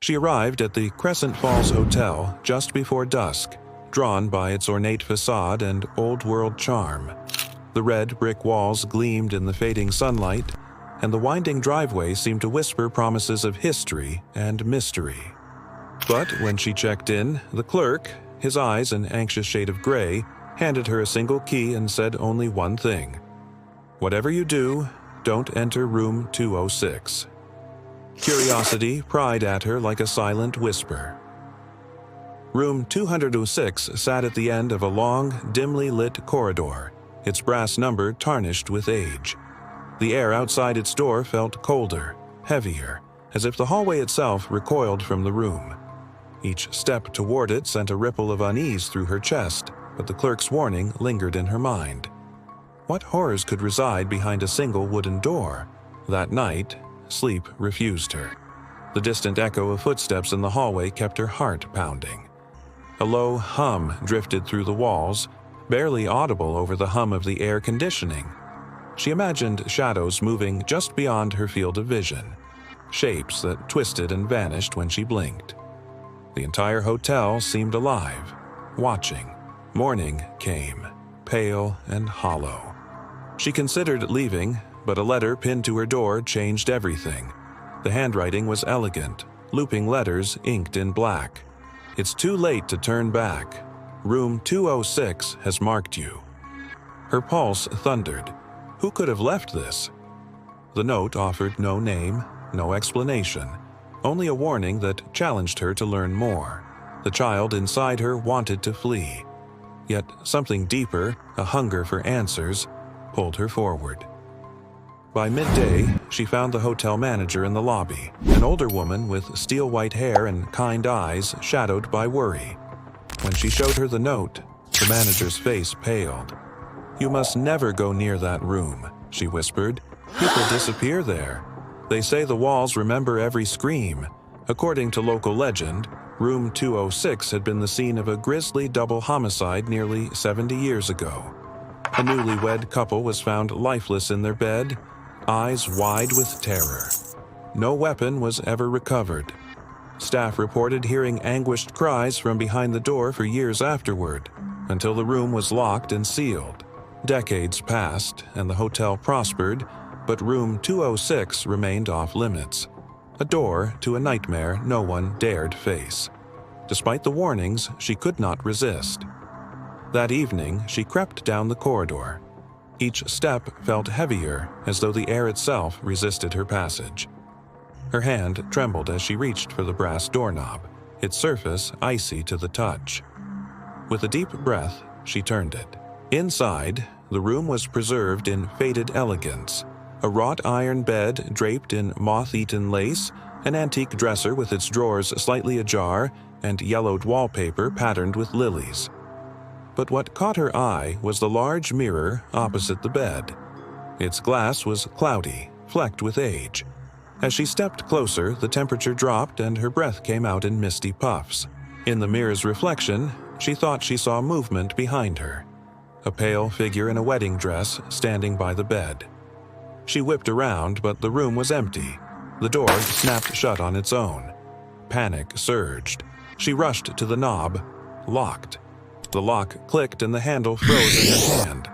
She arrived at the Crescent Falls Hotel just before dusk, drawn by its ornate facade and old-world charm. The red brick walls gleamed in the fading sunlight, and the winding driveway seemed to whisper promises of history and mystery. But when she checked in, the clerk, his eyes an anxious shade of gray, handed her a single key and said only one thing: "Whatever you do, don't enter room 206. Curiosity pried at her like a silent whisper. Room 206 sat at the end of a long, dimly lit corridor, its brass number tarnished with age. The air outside its door felt colder, heavier, as if the hallway itself recoiled from the room. Each step toward it sent a ripple of unease through her chest, but the clerk's warning lingered in her mind. What horrors could reside behind a single wooden door? That night, sleep refused her. The distant echo of footsteps in the hallway kept her heart pounding. A low hum drifted through the walls, barely audible over the hum of the air conditioning. She imagined shadows moving just beyond her field of vision, shapes that twisted and vanished when she blinked. The entire hotel seemed alive, watching. Morning came, pale and hollow. She considered leaving, but a letter pinned to her door changed everything. The handwriting was elegant, looping letters inked in black. "It's too late to turn back. Room 206 has marked you." Her pulse thundered. Who could have left this? The note offered no name, no explanation, only a warning that challenged her to learn more. The child inside her wanted to flee. Yet something deeper, a hunger for answers, pulled her forward. By midday, she found the hotel manager in the lobby, an older woman with steel-white hair and kind eyes shadowed by worry. When she showed her the note, the manager's face paled. "You must never go near that room," she whispered. "People disappear there. They say the walls remember every scream." According to local legend, room 206 had been the scene of a grisly double homicide nearly 70 years ago. A newlywed couple was found lifeless in their bed, eyes wide with terror. No weapon was ever recovered. Staff reported hearing anguished cries from behind the door for years afterward, until the room was locked and sealed. Decades passed, and the hotel prospered, but room 206 remained off limits. A door to a nightmare no one dared face. Despite the warnings, she could not resist. That evening, she crept down the corridor. Each step felt heavier, as though the air itself resisted her passage. Her hand trembled as she reached for the brass doorknob, its surface icy to the touch. With a deep breath, she turned it. Inside, the room was preserved in faded elegance. A wrought iron bed draped in moth-eaten lace, an antique dresser with its drawers slightly ajar, and yellowed wallpaper patterned with lilies. But what caught her eye was the large mirror opposite the bed. Its glass was cloudy, flecked with age. As she stepped closer, the temperature dropped and her breath came out in misty puffs. In the mirror's reflection, she thought she saw movement behind her. A pale figure in a wedding dress standing by the bed. She whipped around, but the room was empty. The door snapped shut on its own. Panic surged. She rushed to the knob, locked. The lock clicked and the handle froze in her hand.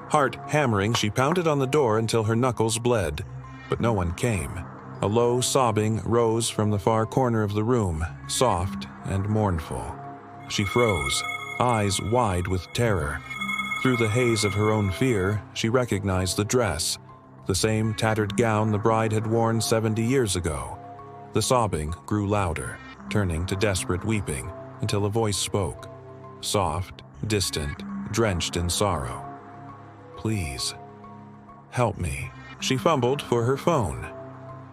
Heart hammering, she pounded on the door until her knuckles bled, but no one came. A low sobbing rose from the far corner of the room, soft and mournful. She froze, eyes wide with terror. Through the haze of her own fear, she recognized the dress, the same tattered gown the bride had worn 70 years ago. The sobbing grew louder, turning to desperate weeping, until a voice spoke. Soft, distant, drenched in sorrow. "Please, help me." She fumbled for her phone.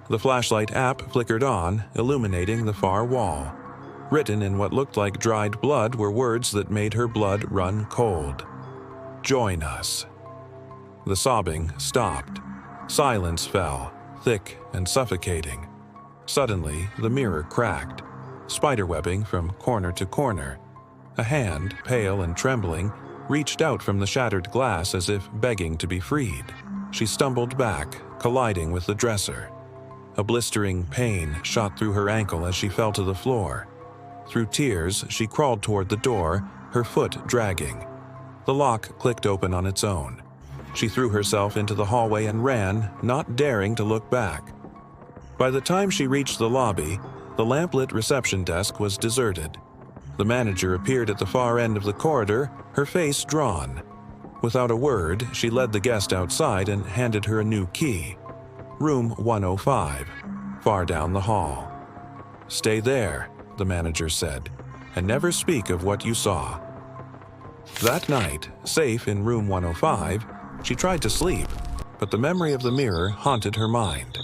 The flashlight app flickered on, illuminating the far wall. Written in what looked like dried blood were words that made her blood run cold. "Join us." The sobbing stopped. Silence fell, thick and suffocating. Suddenly, the mirror cracked, spiderwebbing from corner to corner. A hand, pale and trembling, reached out from the shattered glass as if begging to be freed. She stumbled back, colliding with the dresser. A blistering pain shot through her ankle as she fell to the floor. Through tears, she crawled toward the door, her foot dragging. The lock clicked open on its own. She threw herself into the hallway and ran, not daring to look back. By the time she reached the lobby, the lamplit reception desk was deserted. The manager appeared at the far end of the corridor, her face drawn. Without a word, she led the guest outside and handed her a new key. Room 105, far down the hall. "Stay there," the manager said, "and never speak of what you saw." That night, safe in room 105, she tried to sleep, but the memory of the mirror haunted her mind.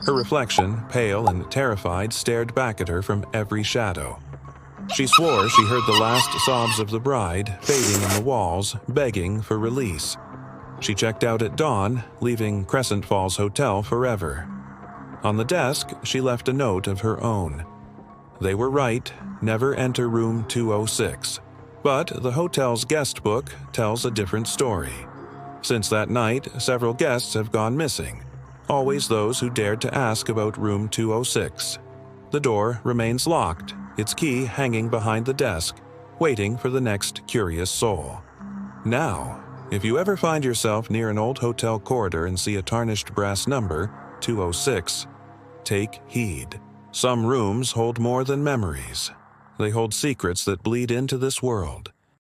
Her reflection, pale and terrified, stared back at her from every shadow. She swore she heard the last sobs of the bride fading in the walls, begging for release. She checked out at dawn, leaving Crescent Falls Hotel forever. On the desk, she left a note of her own. They were right, never enter room 206. But the hotel's guest book tells a different story. Since that night, several guests have gone missing, always those who dared to ask about room 206. The door remains locked, its key hanging behind the desk, waiting for the next curious soul. Now, if you ever find yourself near an old hotel corridor and see a tarnished brass number, 206, take heed. Some rooms hold more than memories. They hold secrets that bleed into this world.